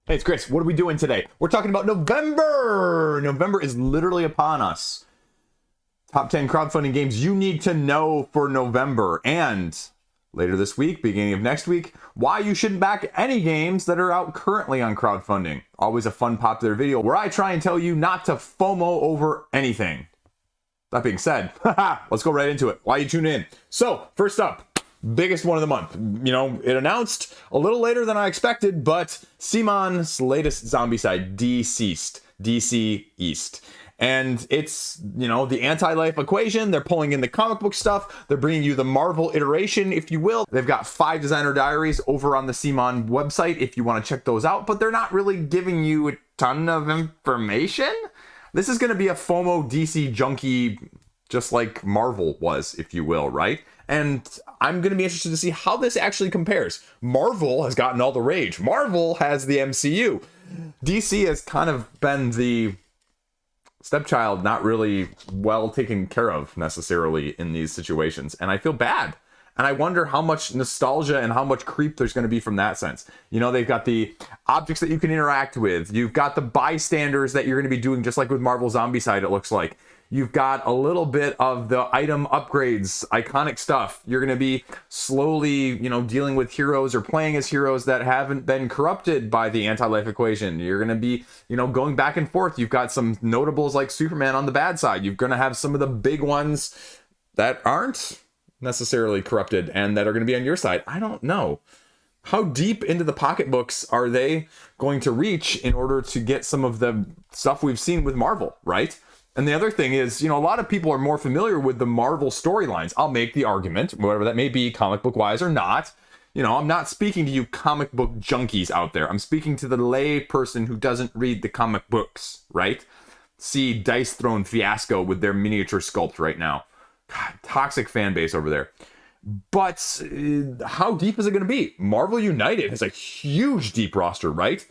Hey, it's Chris. What are we doing today? We're talking about November. November is literally upon us. Top 10 crowdfunding games you need to know for November. And later this week, beginning of next week, why you shouldn't back any games that are out currently on crowdfunding. Always a fun, popular video where I try and tell you not to FOMO over anything. That being said, let's go right into it. Why you tune in? So, first up, biggest one of the month. You know, it announced a little later than I expected, but CMON's latest Zombicide, DCeased. And it's, you know, the anti-life equation. They're pulling in the comic book stuff. They're bringing you the Marvel iteration, if you will. They've got 5 designer diaries over on the CMON website if you want to check those out, but they're not really giving you a ton of information. This is going to be a FOMO DC junkie, just like Marvel was, if you will, right? And I'm going to be interested to see how this actually compares. Marvel has gotten all the rage. Marvel has the MCU. DC has kind of been the stepchild, not really well taken care of necessarily in these situations. And I feel bad. And I wonder how much nostalgia and how much creep there's going to be from that sense. You know, they've got the objects that you can interact with. You've got the bystanders that you're going to be doing just like with Marvel Zombicide, it looks like. You've got a little bit of the item upgrades, iconic stuff. You're going to be slowly, you know, dealing with heroes or playing as heroes that haven't been corrupted by the anti-life equation. You're going to be, you know, going back and forth. You've got some notables like Superman on the bad side. You're going to have some of the big ones that aren't necessarily corrupted and that are going to be on your side. I don't know. How deep into the pocketbooks are they going to reach in order to get some of the stuff we've seen with Marvel, right? And the other thing is, you know, a lot of people are more familiar with the Marvel storylines. I'll make the argument, whatever that may be, comic book wise or not. You know, I'm not speaking to you comic book junkies out there. I'm speaking to the lay person who doesn't read the comic books, right? See Dice Throne Fiasco with their miniature sculpt right now. God, toxic fan base over there. But how deep is it going to be? Marvel United has a huge deep roster, right?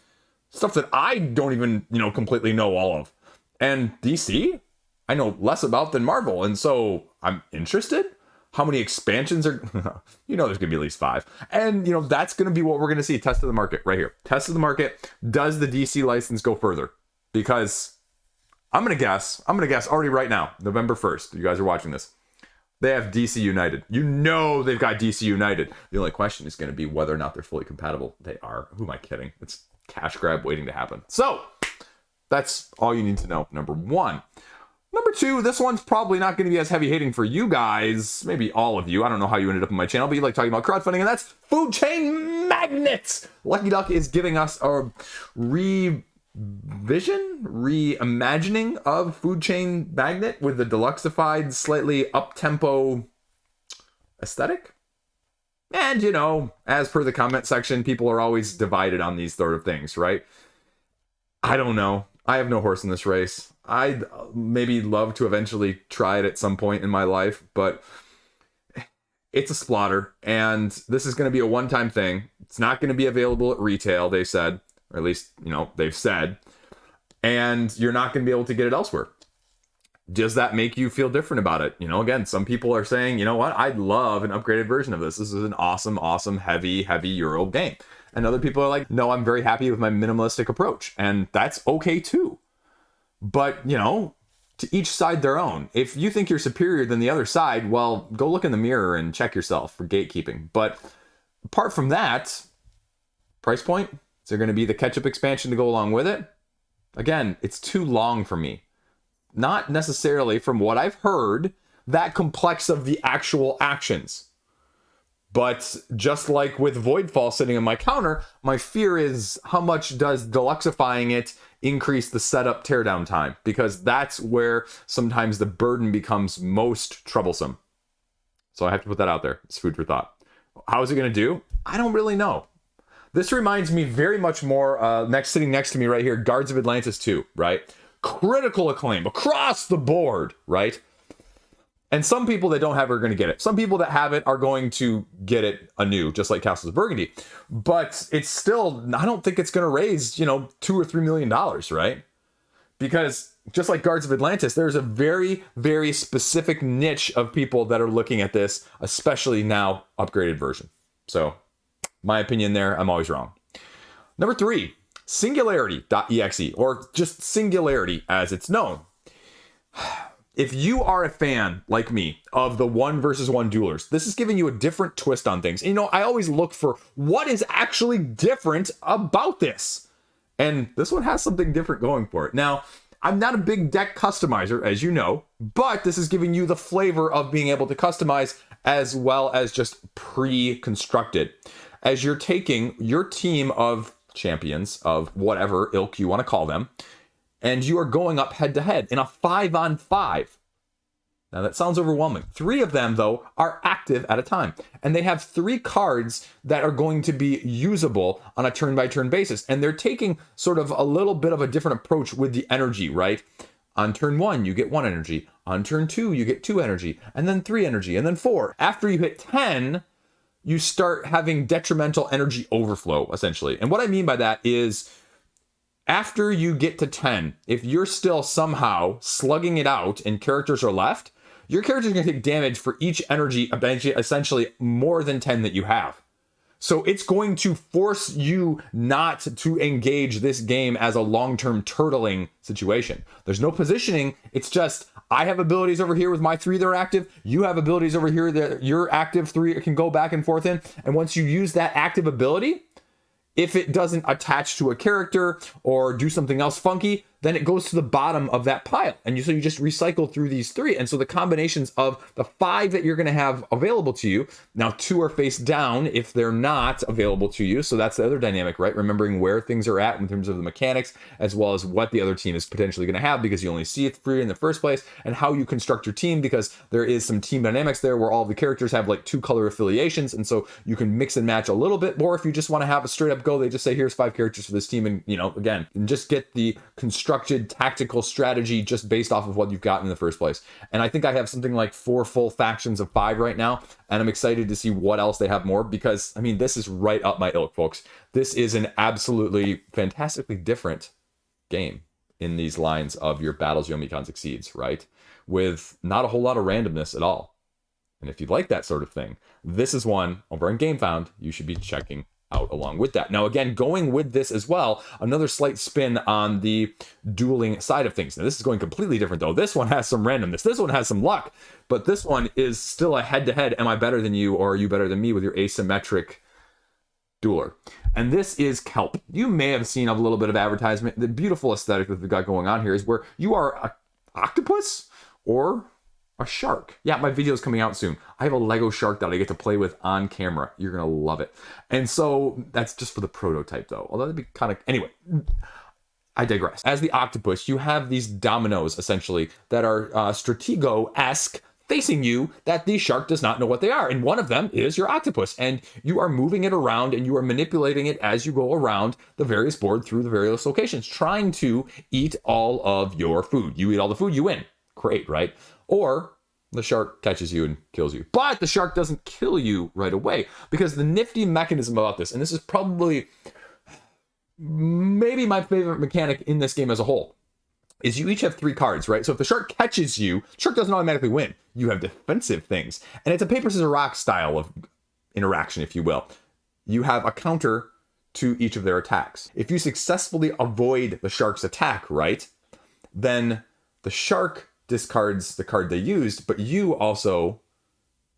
Stuff that I don't even, you know, completely know all of. And DC, I know less about than Marvel, and so I'm interested. How many expansions are, you know, there's going to be at least 5. And, you know, that's going to be what we're going to see. Test of the market right here. Test of the market. Does the DC license go further? Because I'm going to guess already right now, November 1st, you guys are watching this. They have DC United. You know they've got DC United. The only question is going to be whether or not they're fully compatible. They are. Who am I kidding? It's cash grab waiting to happen. So that's all you need to know, number 1. Number 2, this one's probably not going to be as heavy hitting for you guys. Maybe all of you. I don't know how you ended up on my channel, but you like talking about crowdfunding, and that's food chain magnets. Lucky Duck is giving us a reimagining of Food Chain Magnate with the deluxified, slightly up-tempo aesthetic. And, you know, as per the comment section, people are always divided on these sort of things, right? I don't know. I have no horse in this race. I'd maybe love to eventually try it at some point in my life, but it's a splatter, and this is going to be a one-time thing. It's not going to be available at retail, they said. Or at least, you know, they've said. And you're not going to be able to get it elsewhere. Does that make you feel different about it? You know, again, some people are saying, you know what, I'd love an upgraded version of this. This is an awesome, heavy Euro game. And other people are like, no, I'm very happy with my minimalistic approach. And that's okay too. But, you know, to each side their own. If you think you're superior than the other side, well, go look in the mirror and check yourself for gatekeeping. But apart from that, price point, is there going to be the ketchup expansion to go along with it? Again, it's too long for me. Not necessarily, from what I've heard, that complex of the actual actions. But just like with Voidfall sitting on my counter, my fear is how much does deluxifying it increase the setup teardown time? Because that's where sometimes the burden becomes most troublesome. So I have to put that out there. It's food for thought. How is it going to do? I don't really know. This reminds me very much more, sitting next to me right here, Guards of Atlantis 2, right? Critical acclaim across the board, right? And some people that don't have it are going to get it. Some people that have it are going to get it anew, just like Castles of Burgundy. But it's still, I don't think it's going to raise, you know, $2 or $3 million, right? Because just like Guards of Atlantis, there's a very, very specific niche of people that are looking at this, especially now upgraded version. So my opinion there, I'm always wrong. Number 3, Singularity.exe, or just Singularity as it's known. If you are a fan, like me, of the 1 versus 1 duelers, this is giving you a different twist on things. You know, I always look for what is actually different about this. And this one has something different going for it. Now, I'm not a big deck customizer, as you know, but this is giving you the flavor of being able to customize as well as just pre-constructed. As you're taking your team of champions of whatever ilk you want to call them, and you are going up head to head in a 5-on-5. Now that sounds overwhelming. 3 of them, though, are active at a time. And they have 3 cards that are going to be usable on a turn-by-turn basis. And they're taking sort of a little bit of a different approach with the energy, right? On turn 1, you get 1 energy. On turn 2, you get 2 energy. And then 3 energy. And then 4. After you hit 10, you start having detrimental energy overflow, essentially. And what I mean by that is, after you get to 10, if you're still somehow slugging it out and characters are left, your character's going to take damage for each energy, essentially more than 10 that you have. So it's going to force you not to engage this game as a long-term turtling situation. There's no positioning. It's just, I have abilities over here with my 3 that are active. You have abilities over here that your active 3 can go back and forth in. And once you use that active ability, if it doesn't attach to a character or do something else funky, then it goes to the bottom of that pile. And so you just recycle through these 3. And so the combinations of the 5 that you're going to have available to you, now 2 are face down if they're not available to you. So that's the other dynamic, right? Remembering where things are at in terms of the mechanics, as well as what the other team is potentially going to have, because you only see it 3 in the first place, and how you construct your team, because there is some team dynamics there where all the characters have like 2 color affiliations. And so you can mix and match a little bit more. If you just want to have a straight up go, they just say, here's 5 characters for this team. And, you know, again, and just get the constructed tactical strategy just based off of what you've got in the first place. And I think I have something like 4 full factions of 5 right now, and I'm excited to see what else they have more, because I mean, this is right up my ilk, folks. This is an absolutely fantastically different game in these lines of your battles, Zombicide exceeds, right? With not a whole lot of randomness at all. And if you like that sort of thing, this is one over on GameFound you should be checking out along with that. Now, again, going with this as well, another slight spin on the dueling side of things. Now, this is going completely different, though. This one has some randomness. This one has some luck. But this one is still a head-to-head, am I better than you, or are you better than me, with your asymmetric dueler. And this is Kelp. You may have seen a little bit of advertisement. The beautiful aesthetic that we've got going on here is where you are an octopus or a shark. Yeah, my video is coming out soon. I have a Lego shark that I get to play with on camera. You're going to love it. And so that's just for the prototype, though. Although that'd be kind of... Anyway, I digress. As the octopus, you have these dominoes, essentially, that are Stratego-esque, facing you, that the shark does not know what they are. And one of them is your octopus. And you are moving it around, and you are manipulating it as you go around the various board through the various locations, trying to eat all of your food. You eat all the food, you win. Great, right? Or the shark catches you and kills you. But the shark doesn't kill you right away, because the nifty mechanism about this, and this is probably maybe my favorite mechanic in this game as a whole, is you each have 3 cards, right? So if the shark catches you, shark doesn't automatically win. You have defensive things. And it's a paper, scissors, rock style of interaction, if you will. You have a counter to each of their attacks. If you successfully avoid the shark's attack, right, then the shark discards the card they used, but you also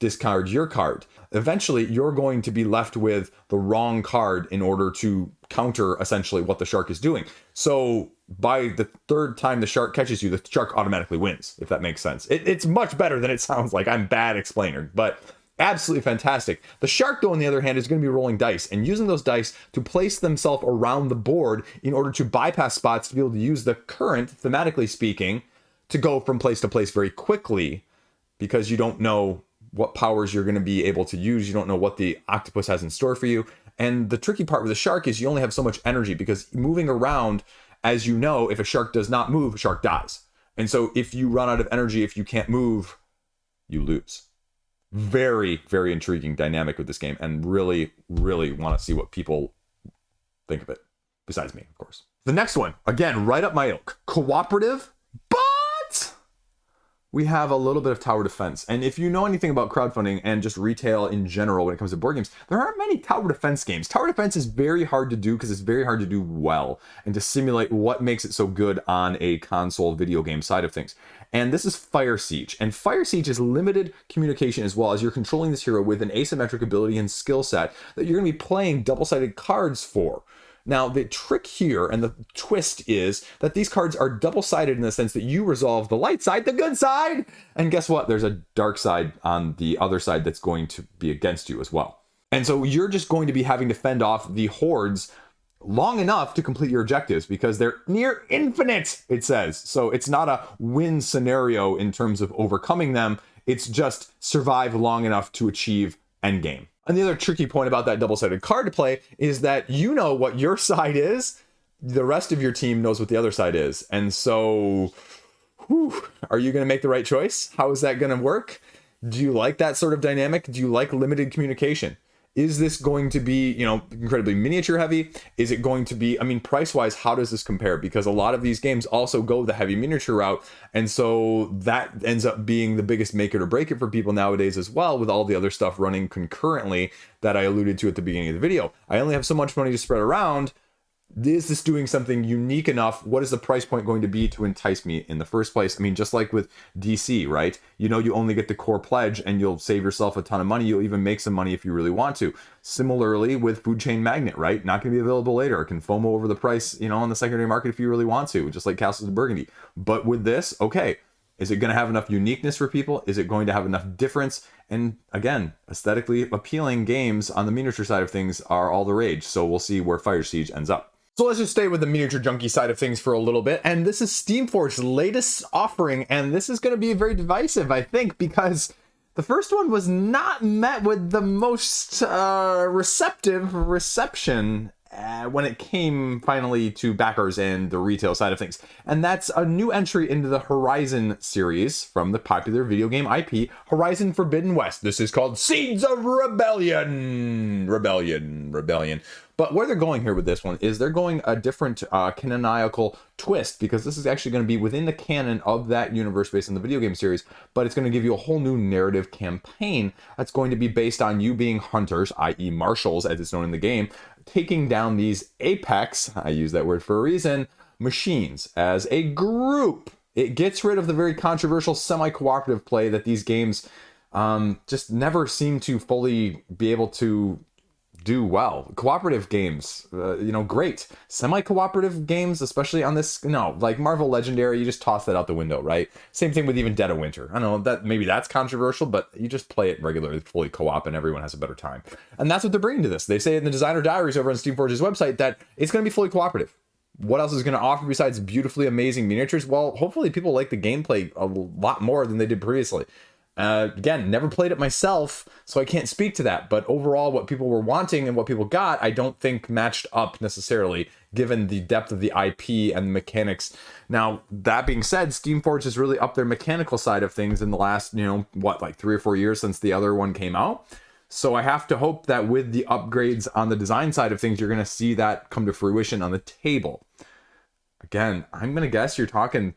discard your card. Eventually, you're going to be left with the wrong card in order to counter essentially what the shark is doing. So by the 3rd time the shark catches you, the shark automatically wins, if that makes sense. It's much better than it sounds like. I'm bad explainer, but absolutely fantastic. The shark, though, on the other hand, is going to be rolling dice and using those dice to place themselves around the board in order to bypass spots to be able to use the current, thematically speaking, to go from place to place very quickly, because you don't know what powers you're going to be able to use. You don't know what the octopus has in store for you. And the tricky part with the shark is you only have so much energy, because moving around, as you know, if a shark does not move, a shark dies. And so if you run out of energy, if you can't move, you lose. Very, very intriguing dynamic with this game, and really, really want to see what people think of it, besides me, of course. The next one, again, right up my ilk. Cooperative, but we have a little bit of tower defense. And if you know anything about crowdfunding and just retail in general when it comes to board games, there aren't many tower defense games. Tower defense is very hard to do because it's very hard to do well and to simulate what makes it so good on a console video game side of things. And this is Firesiege. And Firesiege is limited communication as well, as you're controlling this hero with an asymmetric ability and skill set that you're going to be playing double-sided cards for. Now, the trick here and the twist is that these cards are double-sided in the sense that you resolve the light side, the good side, and guess what? There's a dark side on the other side that's going to be against you as well. And so you're just going to be having to fend off the hordes long enough to complete your objectives because they're near infinite, it says. So it's not a win scenario in terms of overcoming them. It's just survive long enough to achieve endgame. And the other tricky point about that double-sided card play is that you know what your side is, the rest of your team knows what the other side is. And so, are you going to make the right choice? How is that going to work? Do you like that sort of dynamic? Do you like limited communication? Is this going to be, incredibly miniature heavy? Is it going to be, price-wise, how does this compare? Because a lot of these games also go the heavy miniature route. And so that ends up being the biggest make it or break it for people nowadays as well, with all the other stuff running concurrently that I alluded to at the beginning of the video. I only have so much money to spread around. Is this doing something unique enough? What is the price point going to be to entice me in the first place? Just like with DC, right? You only get the core pledge and you'll save yourself a ton of money. You'll even make some money if you really want to. Similarly with Chain Magnate, right? Not going to be available later. It can FOMO over the price, on the secondary market if you really want to, just like Castles of Burgundy. But with this, okay, is it going to have enough uniqueness for people? Is it going to have enough difference? And again, aesthetically appealing games on the miniature side of things are all the rage. So we'll see where Firesiege ends up. So let's just stay with the miniature junkie side of things for a little bit. And this is Steamforge's latest offering. And this is going to be very divisive, I think, because the first one was not met with the most receptive reception when it came finally to backers and the retail side of things. And that's a new entry into the Horizon series from the popular video game IP, Horizon Forbidden West. This is called Seeds of Rebellion. Rebellion. But where they're going here with this one is they're going a different canonical twist, because this is actually going to be within the canon of that universe based on the video game series, but it's going to give you a whole new narrative campaign that's going to be based on you being hunters, i.e. marshals as it's known in the game, taking down these apex, I use that word for a reason, machines as a group. It gets rid of the very controversial semi-cooperative play that these games just never seem to fully be able to do well. Cooperative games, great. Semi-cooperative games, especially on this, like Marvel Legendary, you just toss that out the window, right? Same thing with even Dead of Winter. I don't know, that maybe that's controversial, but you just play it regularly, fully co-op, and everyone has a better time. And that's what they're bringing to this. They say in the designer diaries over on Steamforge's website that it's going to be fully cooperative. What else is going to offer besides beautifully amazing miniatures? Well, hopefully people like the gameplay a lot more than they did previously. Again, never played it myself, so I can't speak to that. But overall, what people were wanting and what people got, I don't think matched up necessarily, given the depth of the IP and the mechanics. Now, that being said, Steamforge has really upped their mechanical side of things in the last, 3 or 4 years since the other one came out. So I have to hope that with the upgrades on the design side of things, you're going to see that come to fruition on the table. Again, I'm going to guess you're talking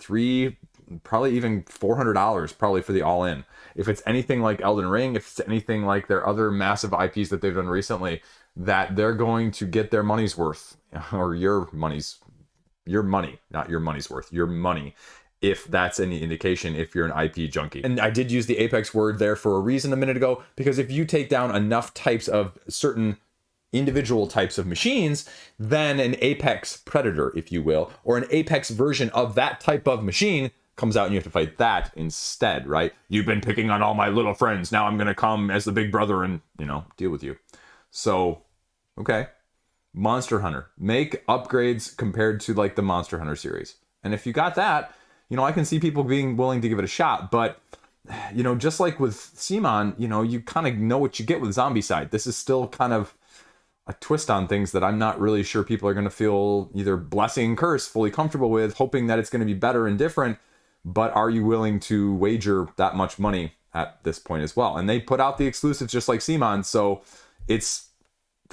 probably even $400 probably for the all-in. If it's anything like Elden Ring, if it's anything like their other massive IPs that they've done recently, that they're going to get their money's worth, or your money, not your money's worth, your money, if that's any indication, if you're an IP junkie. And I did use the Apex word there for a reason a minute ago, because if you take down enough types of certain individual types of machines, then an Apex predator, if you will, or an Apex version of that type of machine comes out and you have to fight that instead, right? You've been picking on all my little friends. Now I'm going to come as the big brother and, deal with you. So, okay. Monster Hunter. Make upgrades compared to like the Monster Hunter series. And if you got that, I can see people being willing to give it a shot. But, just like with Simon, you kind of know what you get with Zombicide. This is still kind of a twist on things that I'm not really sure people are going to feel either blessing, curse, fully comfortable with, hoping that it's going to be better and different. But are you willing to wager that much money at this point as well? And they put out the exclusives just like Simon, so it's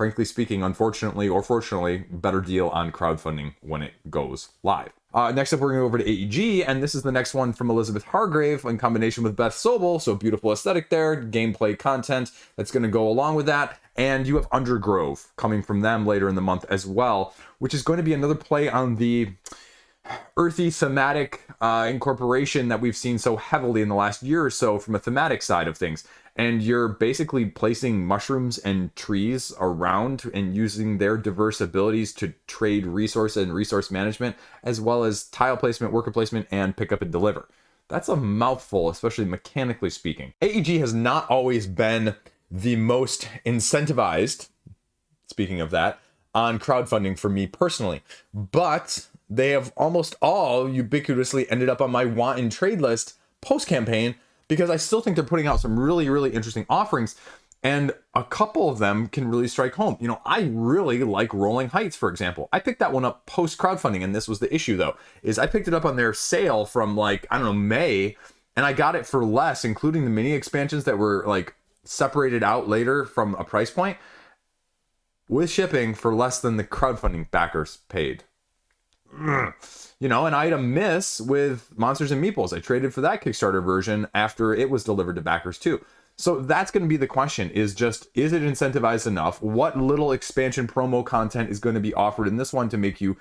frankly speaking, unfortunately or fortunately, better deal on crowdfunding when it goes live. Next up, we're going to go over to AEG, and this is the next one from Elizabeth Hargrave in combination with Beth Sobel. So beautiful aesthetic there, gameplay content that's going to go along with that. And you have Undergrove coming from them later in the month as well, which is going to be another play on the earthy thematic incorporation that we've seen so heavily in the last year or so from a thematic side of things. And you're basically placing mushrooms and trees around and using their diverse abilities to trade resource and resource management, as well as tile placement, worker placement, and pick up and deliver. That's a mouthful, especially mechanically speaking. AEG has not always been the most incentivized, speaking of that, on crowdfunding for me personally, but they have almost all ubiquitously ended up on my want and trade list post-campaign, because I still think they're putting out some really, really interesting offerings, and a couple of them can really strike home. You know, I really like Rolling Heights, for example. I picked that one up post-crowdfunding, and this was the issue, though, is I picked it up on their sale from, like, I don't know, May, and I got it for less, including the mini expansions that were, like, separated out later from a price point, with shipping for less than the crowdfunding backers paid. You know, and I had a miss with Monsters and Meeples. I traded for that Kickstarter version after it was delivered to backers too. So that's going to be the question, is it incentivized enough? What little expansion promo content is going to be offered in this one to make you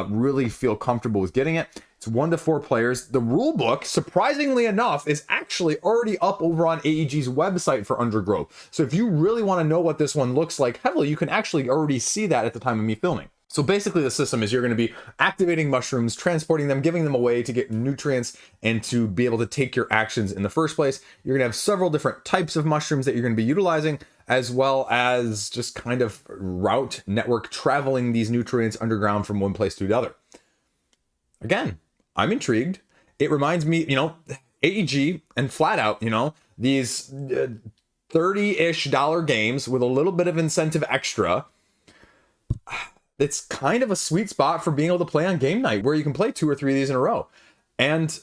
really feel comfortable with getting it? It's 1 to 4 players. The rule book, surprisingly enough, is actually already up over on AEG's website for Undergrove. So if you really want to know what this one looks like heavily, you can actually already see that at the time of me filming. So basically the system is you're going to be activating mushrooms, transporting them, giving them away to get nutrients and to be able to take your actions in the first place. You're going to have several different types of mushrooms that you're going to be utilizing, as well as just kind of route network traveling these nutrients underground from one place to the other. Again, I'm intrigued. It reminds me, you know, AEG and Flat Out, you know, these $30-ish games with a little bit of incentive extra. It's kind of a sweet spot for being able to play on game night where you can play 2 or 3 of these in a row. And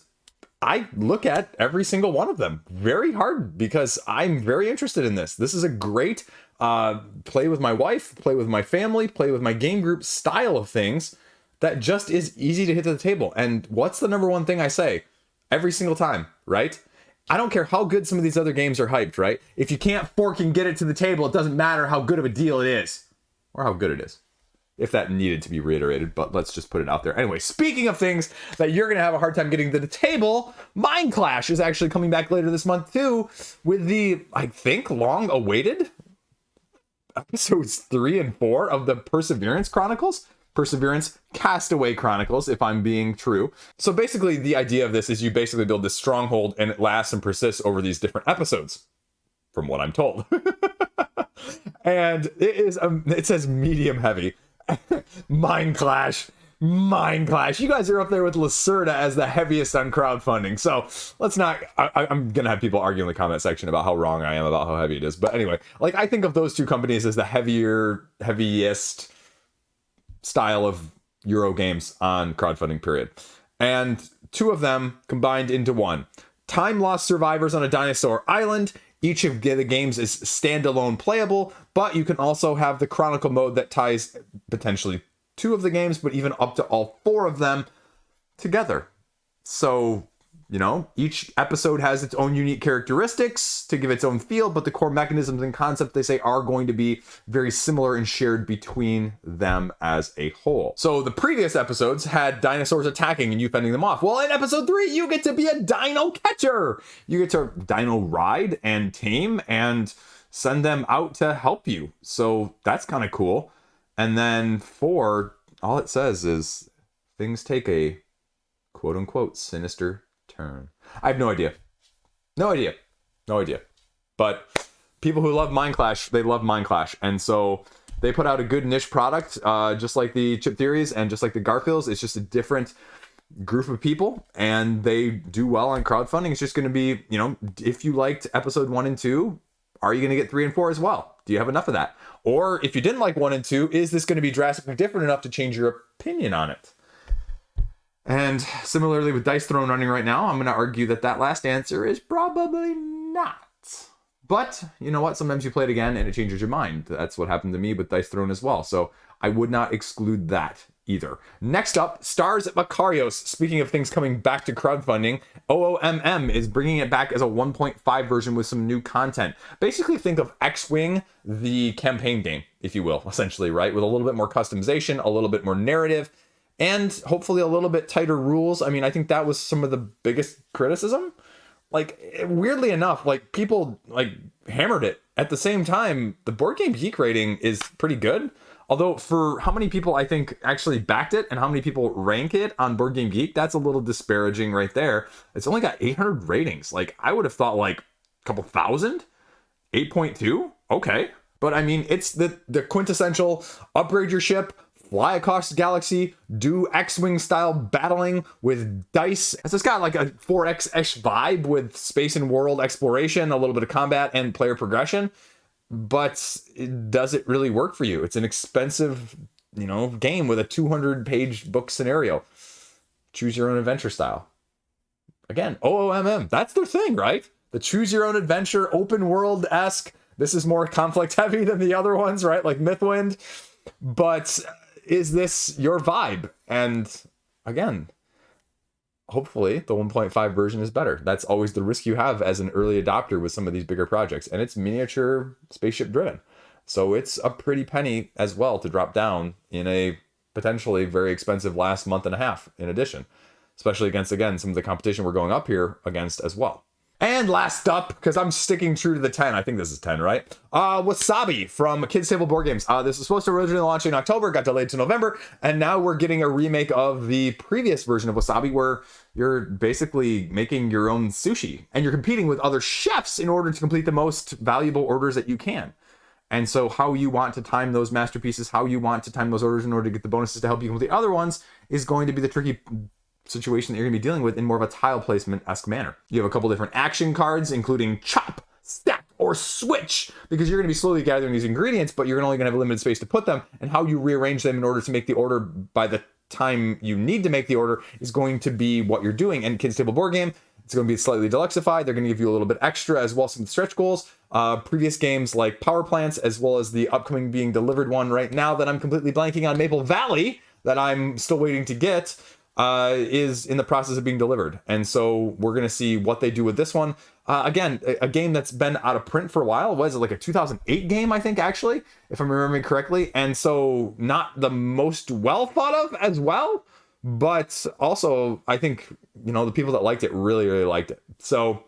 I look at every single one of them very hard because I'm very interested in this. This is a great play with my wife, play with my family, play with my game group style of things that just is easy to hit to the table. And what's the number one thing I say every single time, right? I don't care how good some of these other games are hyped, right? If you can't fork and get it to the table, it doesn't matter how good of a deal it is or how good it is. If that needed to be reiterated, but let's just put it out there. Anyway, speaking of things that you're going to have a hard time getting to the table, Mindclash is actually coming back later this month too, with the, I think, long-awaited episodes 3 and 4 of the Perseverance Chronicles. Perseverance Castaway Chronicles, if I'm being true. So basically, the idea of this is you basically build this stronghold and it lasts and persists over these different episodes, from what I'm told. And it says medium heavy. Mindclash. You guys are up there with Lacerda as the heaviest on crowdfunding. So let's not, I'm going to have people argue in the comment section about how wrong I am about how heavy it is. But anyway, like I think of those two companies as the heaviest style of Euro games on crowdfunding period. And 2 of them combined into one. Time Lost Survivors on a Dinosaur Island. Each of the games is standalone playable, but you can also have the Chronicle mode that ties potentially 2 of the games, but even up to all 4 of them together. So, you know, each episode has its own unique characteristics to give its own feel, but the core mechanisms and concept, they say, are going to be very similar and shared between them as a whole. So the previous episodes had dinosaurs attacking and you fending them off. Well, in episode 3, you get to be a dino catcher. You get to dino ride and tame and send them out to help you. So that's kind of cool. And then 4, all it says is things take a quote unquote sinister turn. I have no idea. But people who love Mindclash, they love Mindclash. And so they put out a good niche product, just like the Chip Theories and just like the Garfields. It's just a different group of people and they do well on crowdfunding. It's just going to be, you know, if you liked episode 1 and 2, are you going to get 3 and 4 as well? Do you have enough of that? Or if you didn't like 1 and 2, is this going to be drastically different enough to change your opinion on it? And similarly with Dice Throne running right now, I'm going to argue that last answer is probably not. But you know what? Sometimes you play it again and it changes your mind. That's what happened to me with Dice Throne as well. So I would not exclude that either. Next up, Stars of Akarios. Speaking of things coming back to crowdfunding, OOMM is bringing it back as a 1.5 version with some new content. Basically, think of X-Wing, the campaign game, if you will, essentially, right? With a little bit more customization, a little bit more narrative, and hopefully a little bit tighter rules. I mean, I think that was some of the biggest criticism. Like, weirdly enough, like, people, like, hammered it. At the same time, the Board Game Geek rating is pretty good. Although, for how many people, I think, actually backed it and how many people rank it on Board Game Geek, that's a little disparaging right there. It's only got 800 ratings. Like, I would have thought, like, a couple thousand? 8.2? Okay. But, I mean, it's the quintessential upgrade your ship, fly across the galaxy, do X-Wing style battling with dice. So it's got like a 4X-ish vibe with space and world exploration, a little bit of combat and player progression. But does it really work for you? It's an expensive, game with a 200-page book scenario. Choose your own adventure style. Again, OOMM, that's their thing, right? The choose your own adventure, open world-esque. This is more conflict heavy than the other ones, right? Like Mythwind. But is this your vibe? And again, hopefully the 1.5 version is better. That's always the risk you have as an early adopter with some of these bigger projects. And it's miniature spaceship driven. So it's a pretty penny as well to drop down in a potentially very expensive last month and a half in addition, especially against, again, some of the competition we're going up here against as well. And last up, because I'm sticking true to the 10, I think this is 10, right? Wasabi from Kids Table Board Games. This was supposed to originally launch in October, got delayed to November, and now we're getting a remake of the previous version of Wasabi where you're basically making your own sushi, and you're competing with other chefs in order to complete the most valuable orders that you can. And so how you want to time those masterpieces, how you want to time those orders in order to get the bonuses to help you complete the other ones is going to be the tricky situation that you're going to be dealing with in more of a tile placement-esque manner. You have a couple different action cards, including chop, stack, or switch, because you're going to be slowly gathering these ingredients, but you're only going to have a limited space to put them, and how you rearrange them in order to make the order by the time you need to make the order is going to be what you're doing. And Kids Table Board Game, it's going to be slightly deluxified. They're going to give you a little bit extra as well as some stretch goals. Previous games like Power Plants, as well as the upcoming being delivered one right now that I'm completely blanking on, Maple Valley, that I'm still waiting to get, is in the process of being delivered. And so we're going to see what they do with this one. Again, a game that's been out of print for a while. Was it like a 2008 game, I think, actually, if I'm remembering correctly? And so not the most well thought of as well, but also I think, the people that liked it really, really liked it. So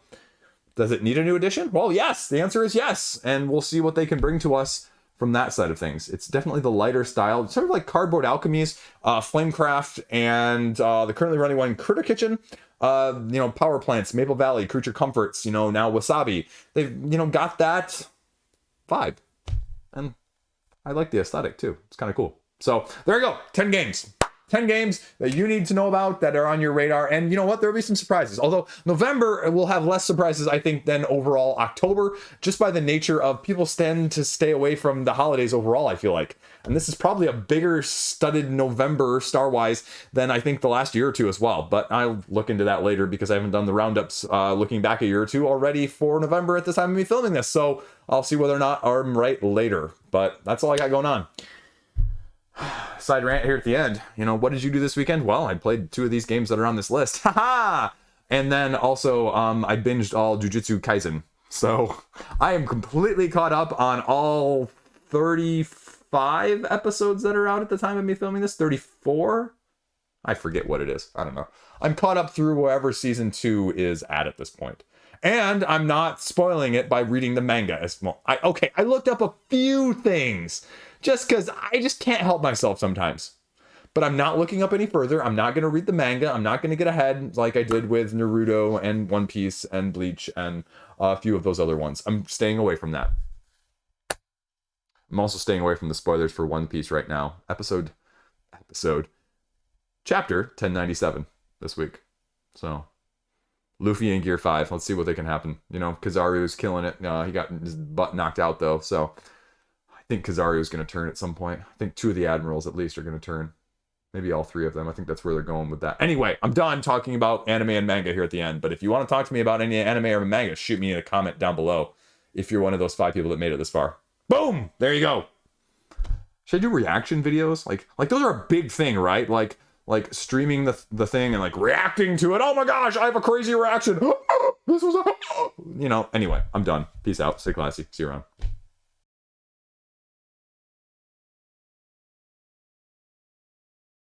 does it need a new edition? Well, yes, the answer is yes. And we'll see what they can bring to us from that side of things. It's definitely the lighter style, sort of like Cardboard Alchemies, Flamecraft, and the currently running one, Critter Kitchen, Power Plants, Maple Valley, Creature Comforts, now Wasabi. They've, got that vibe. And I like the aesthetic too. It's kind of cool. So there you go. 10 games. 10 games that you need to know about that are on your radar. And you know what? There'll be some surprises. Although November will have less surprises, I think, than overall October, just by the nature of people tend to stay away from the holidays overall, I feel like. And this is probably a bigger studded November star-wise than I think the last year or two as well. But I'll look into that later because I haven't done the roundups looking back a year or two already for November at the time of me filming this. So I'll see whether or not I'm right later. But that's all I got going on. Side rant here at the end. What did you do this weekend? Well, I played 2 of these games that are on this list. Haha! And then also, I binged all Jujutsu Kaisen. So I am completely caught up on all 35 episodes that are out at the time of me filming this. 34? I forget what it is. I don't know. I'm caught up through wherever season 2 is at this point. And I'm not spoiling it by reading the manga as well. I looked up a few things just because I just can't help myself sometimes. But I'm not looking up any further. I'm not going to read the manga. I'm not going to get ahead like I did with Naruto and One Piece and Bleach and a few of those other ones. I'm staying away from that. I'm also staying away from the spoilers for One Piece right now. Chapter 1097 this week. So Luffy in Gear 5. Let's see what they can happen. Kizaru's killing it. He got his butt knocked out though. So I think Kizaru's going to turn at some point. I think 2 of the admirals at least are going to turn. Maybe all 3 of them. I think that's where they're going with that. Anyway, I'm done talking about anime and manga here at the end. But if you want to talk to me about any anime or manga, shoot me a comment down below. if you're one of those 5 people that made it this far. Boom! There you go. Should I do reaction videos? Like those are a big thing, right? Like streaming the thing and like reacting to it. Oh my gosh, I have a crazy reaction. This was a... You know, anyway, I'm done. Peace out. Stay classy. See you around.